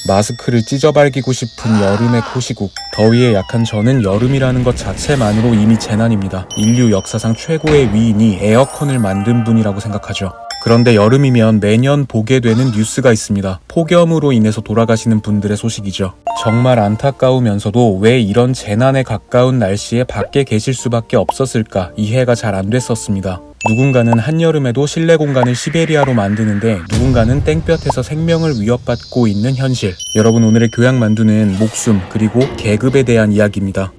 마스크를 찢어발기고 싶은 여름의 코시국. 더위에 약한 저는 여름이라는 것 자체만으로 이미 재난입니다. 인류 역사상 최고의 위인이 에어컨을 만든 분이라고 생각하죠. 그런데 여름이면 매년 보게 되는 뉴스가 있습니다. 폭염으로 인해서 돌아가시는 분들의 소식이죠. 정말 안타까우면서도 왜 이런 재난에 가까운 날씨에 밖에 계실 수밖에 없었을까 이해가 잘 안 됐었습니다. 누군가는 한여름에도 실내 공간을 시베리아로 만드는데 누군가는 땡볕에서 생명을 위협받고 있는 현실. 여러분, 오늘의 교양만두는 목숨 그리고 계급에 대한 이야기입니다.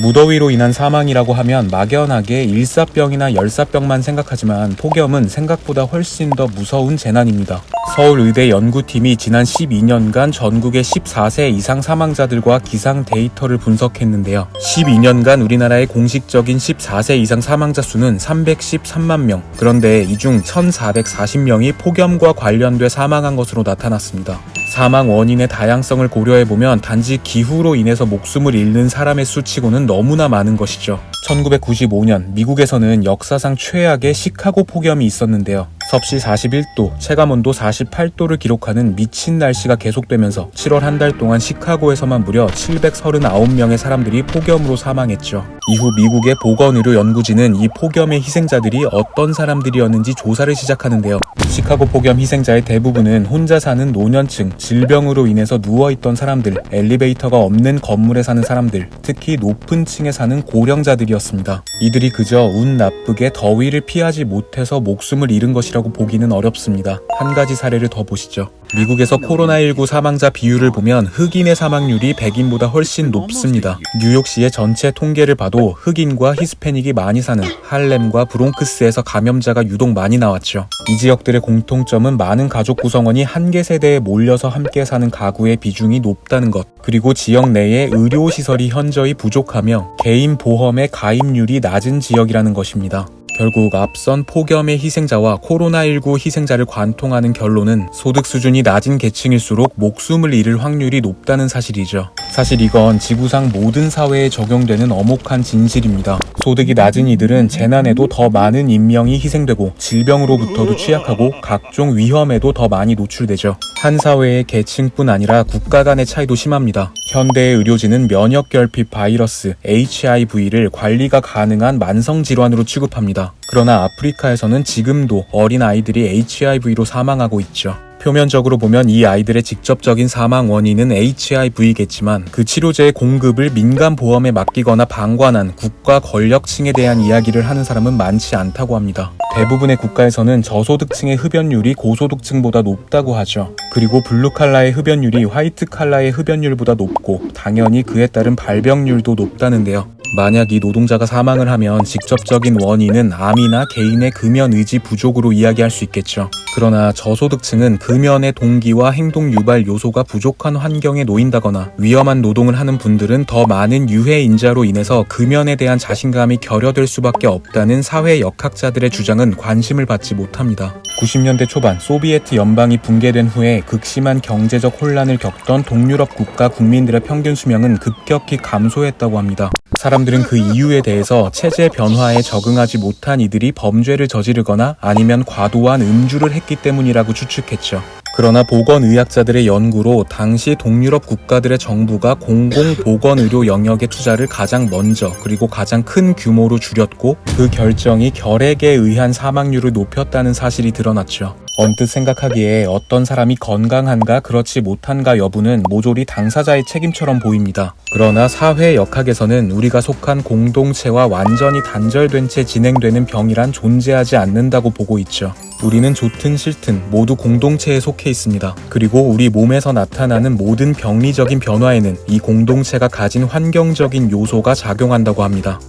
무더위로 인한 사망이라고 하면 막연하게 일사병이나 열사병만 생각하지만 폭염은 생각보다 훨씬 더 무서운 재난입니다. 서울의대 연구팀이 지난 12년간 전국의 14세 이상 사망자들과 기상 데이터를 분석했는데요. 12년간 우리나라의 공식적인 14세 이상 사망자 수는 313만 명. 그런데 이 중 1,440명이 폭염과 관련돼 사망한 것으로 나타났습니다. 사망 원인의 다양성을 고려해보면 단지 기후로 인해서 목숨을 잃는 사람의 수치고는 너무나 많은 것이죠. 1995년 미국에서는 역사상 최악의 시카고 폭염이 있었는데요. 섭씨 41도, 체감온도 48도를 기록하는 미친 날씨가 계속되면서 7월 한 달 동안 시카고에서만 무려 739명의 사람들이 폭염으로 사망했죠. 이후 미국의 보건의료연구진은 이 폭염의 희생자들이 어떤 사람들이었는지 조사를 시작하는데요. 시카고 폭염 희생자의 대부분은 혼자 사는 노년층, 질병으로 인해서 누워있던 사람들, 엘리베이터가 없는 건물에 사는 사람들, 특히 높은 층에 사는 고령자들이었습니다. 이들이 그저 운 나쁘게 더위를 피하지 못해서 목숨을 잃은 것이라고 보기는 어렵습니다. 한 가지 사례를 더 보시죠. 미국에서 코로나19 사망자 비율을 보면 흑인의 사망률이 백인보다 훨씬 높습니다. 뉴욕시의 전체 통계를 봐도 흑인과 히스패닉이 많이 사는 할렘과 브롱크스에서 감염자가 유독 많이 나왔죠. 이 지역들의 공통점은 많은 가족 구성원이 한 개 세대에 몰려서 함께 사는 가구의 비중이 높다는 것, 그리고 지역 내에 의료시설이 현저히 부족하며 개인 보험의 가입률이 낮은 지역이라는 것입니다. 결국 앞선 폭염의 희생자와 코로나19 희생자를 관통하는 결론은 소득 수준이 낮은 계층일수록 목숨을 잃을 확률이 높다는 사실이죠. 사실 이건 지구상 모든 사회에 적용되는 엄혹한 진실입니다. 소득이 낮은 이들은 재난에도 더 많은 인명이 희생되고 질병으로부터도 취약하고 각종 위험에도 더 많이 노출되죠. 한 사회의 계층뿐 아니라 국가 간의 차이도 심합니다. 현대의 의료진은 면역결핍 바이러스 HIV를 관리가 가능한 만성질환으로 취급합니다. 그러나 아프리카에서는 지금도 어린 아이들이 HIV로 사망하고 있죠. 표면적으로 보면 이 아이들의 직접적인 사망 원인은 HIV겠지만 그 치료제의 공급을 민간 보험에 맡기거나 방관한 국가 권력층에 대한 이야기를 하는 사람은 많지 않다고 합니다. 대부분의 국가에서는 저소득층의 흡연율이 고소득층보다 높다고 하죠. 그리고 블루칼라의 흡연율이 화이트칼라의 흡연율보다 높고 당연히 그에 따른 발병률도 높다는데요. 만약 이 노동자가 사망을 하면 직접적인 원인은 암이나 개인의 금연 의지 부족으로 이야기할 수 있겠죠. 그러나 저소득층은 금연의 동기와 행동 유발 요소가 부족한 환경에 놓인다거나 위험한 노동을 하는 분들은 더 많은 유해 인자로 인해서 금연에 대한 자신감이 결여될 수밖에 없다는 사회 역학자들의 주장은 관심을 받지 못합니다. 90년대 초반 소비에트 연방이 붕괴된 후에 극심한 경제적 혼란을 겪던 동유럽 국가 국민들의 평균 수명은 급격히 감소했다고 합니다. 사람들은 그 이유에 대해서 체제 변화에 적응하지 못한 이들이 범죄를 저지르거나 아니면 과도한 음주를 했기 때문이라고 추측했죠. 그러나 보건의학자들의 연구로 당시 동유럽 국가들의 정부가 공공보건의료 영역의 투자를 가장 먼저 그리고 가장 큰 규모로 줄였고 그 결정이 결핵에 의한 사망률을 높였다는 사실이 드러났죠. 언뜻 생각하기에 어떤 사람이 건강한가 그렇지 못한가 여부는 모조리 당사자의 책임처럼 보입니다. 그러나 사회 역학에서는 우리가 속한 공동체와 완전히 단절된 채 진행되는 병이란 존재하지 않는다고 보고 있죠. 우리는 좋든 싫든 모두 공동체에 속해 있습니다. 그리고 우리 몸에서 나타나는 모든 병리적인 변화에는 이 공동체가 가진 환경적인 요소가 작용한다고 합니다.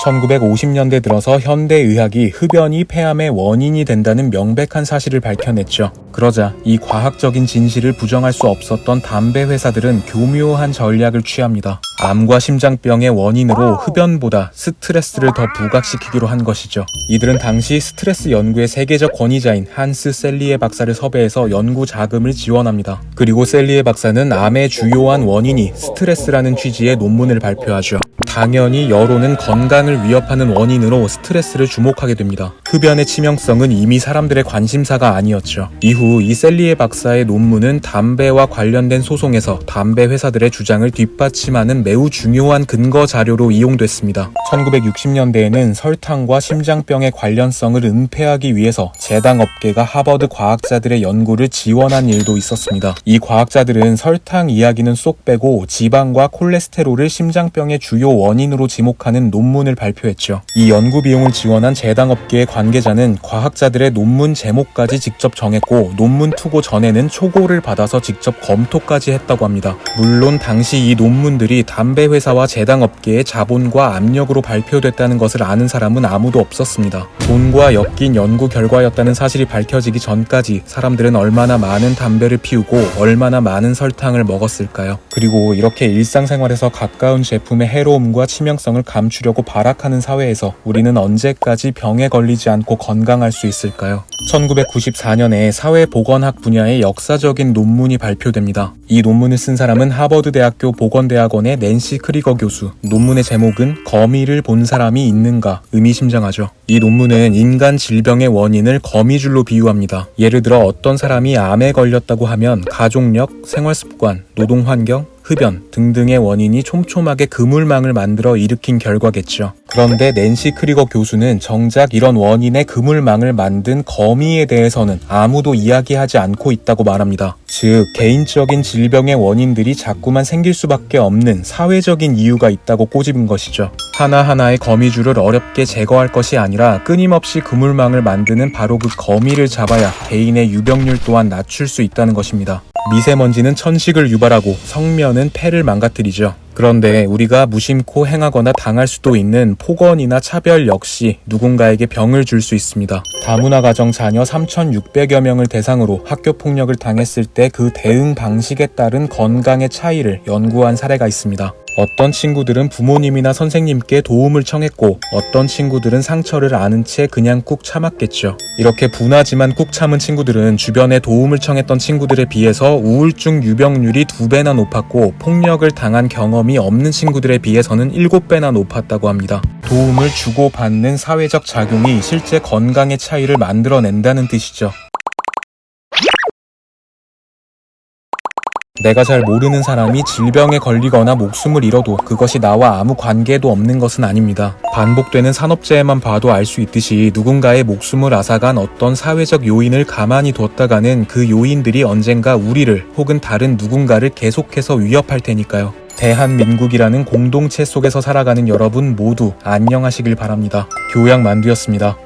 1950년대 들어서 현대의학이 흡연이 폐암의 원인이 된다는 명백한 사실을 밝혀냈죠. 그러자 이 과학적인 진실을 부정할 수 없었던 담배 회사들은 교묘한 전략을 취합니다. 암과 심장병의 원인으로 흡연보다 스트레스를 더 부각시키기로 한 것이죠. 이들은 당시 스트레스 연구의 세계적 권위자인 한스 셀리에 박사를 섭외해서 연구 자금을 지원합니다. 그리고 셀리에 박사는 암의 주요한 원인이 스트레스라는 취지의 논문을 발표하죠. 당연히 여론은 건강을 위협하는 원인으로 스트레스를 주목하게 됩니다. 흡연의 치명성은 이미 사람들의 관심사가 아니었죠. 이후 이 셀리에 박사의 논문은 담배와 관련된 소송에서 담배 회사들의 주장을 뒷받침하는 매우 중요한 근거 자료로 이용됐습니다. 1960년대에는 설탕과 심장병의 관련성을 은폐하기 위해서 제당업계가 하버드 과학자들의 연구를 지원한 일도 있었습니다. 이 과학자들은 설탕 이야기는 쏙 빼고 지방과 콜레스테롤을 심장병의 주요 원인으로 지목하는 논문을 발표했죠. 이 연구 비용을 지원한 제당업계의 관계자는 과학자들의 논문 제목까지 직접 정했고 논문 투고 전에는 초고를 받아서 직접 검토까지 했다고 합니다. 물론 당시 이 논문들이 담배 회사와 제당업계의 자본과 압력으로 발표됐다는 것을 아는 사람은 아무도 없었습니다. 돈과 엮인 연구 결과였다는 사실이 밝혀지기 전까지 사람들은 얼마나 많은 담배를 피우고 얼마나 많은 설탕을 먹었을까요? 그리고 이렇게 일상생활에서 가까운 제품의 해로움과 치명성을 감추려고 발악하는 사회에서 우리는 언제까지 병에 걸리지 않고 건강할 수 있을까요? 1994년에 사회보건학 분야의 역사적인 논문이 발표됩니다. 이 논문을 쓴 사람은 하버드대학교 보건대학원의 낸시 크리거 교수. 논문의 제목은 거미를 본 사람이 있는가? 의미심장하죠. 이 논문은 인간 질병의 원인을 거미줄로 비유합니다. 예를 들어 어떤 사람이 암에 걸렸다고 하면 가족력, 생활습관, 노동환경, 흡연 등등의 원인이 촘촘하게 그물망을 만들어 일으킨 결과겠죠. 그런데 낸시 크리거 교수는 정작 이런 원인의 그물망을 만든 거미에 대해서는 아무도 이야기하지 않고 있다고 말합니다. 즉, 개인적인 질병의 원인들이 자꾸만 생길 수밖에 없는 사회적인 이유가 있다고 꼬집은 것이죠. 하나하나의 거미줄을 어렵게 제거할 것이 아니라 끊임없이 그물망을 만드는 바로 그 거미를 잡아야 개인의 유병률 또한 낮출 수 있다는 것입니다. 미세먼지는 천식을 유발하고 성면은 폐를 망가뜨리죠. 그런데 우리가 무심코 행하거나 당할 수도 있는 폭언이나 차별 역시 누군가에게 병을 줄 수 있습니다. 다문화 가정 자녀 3,600여 명을 대상으로 학교 폭력을 당했을 때 그 대응 방식에 따른 건강의 차이를 연구한 사례가 있습니다. 어떤 친구들은 부모님이나 선생님께 도움을 청했고 어떤 친구들은 상처를 아는 채 그냥 꾹 참았겠죠. 이렇게 분하지만 꾹 참은 친구들은 주변에 도움을 청했던 친구들에 비해서 우울증 유병률이 2배나 높았고 폭력을 당한 경험이 없는 친구들에 비해서는 7배나 높았다고 합니다. 도움을 주고받는 사회적 작용이 실제 건강의 차이를 만들어낸다는 뜻이죠. 내가 잘 모르는 사람이 질병에 걸리거나 목숨을 잃어도 그것이 나와 아무 관계도 없는 것은 아닙니다. 반복되는 산업재해만 봐도 알 수 있듯이 누군가의 목숨을 앗아간 어떤 사회적 요인을 가만히 뒀다가는 그 요인들이 언젠가 우리를 혹은 다른 누군가를 계속해서 위협할 테니까요. 대한민국이라는 공동체 속에서 살아가는 여러분 모두 안녕하시길 바랍니다. 교양만두였습니다.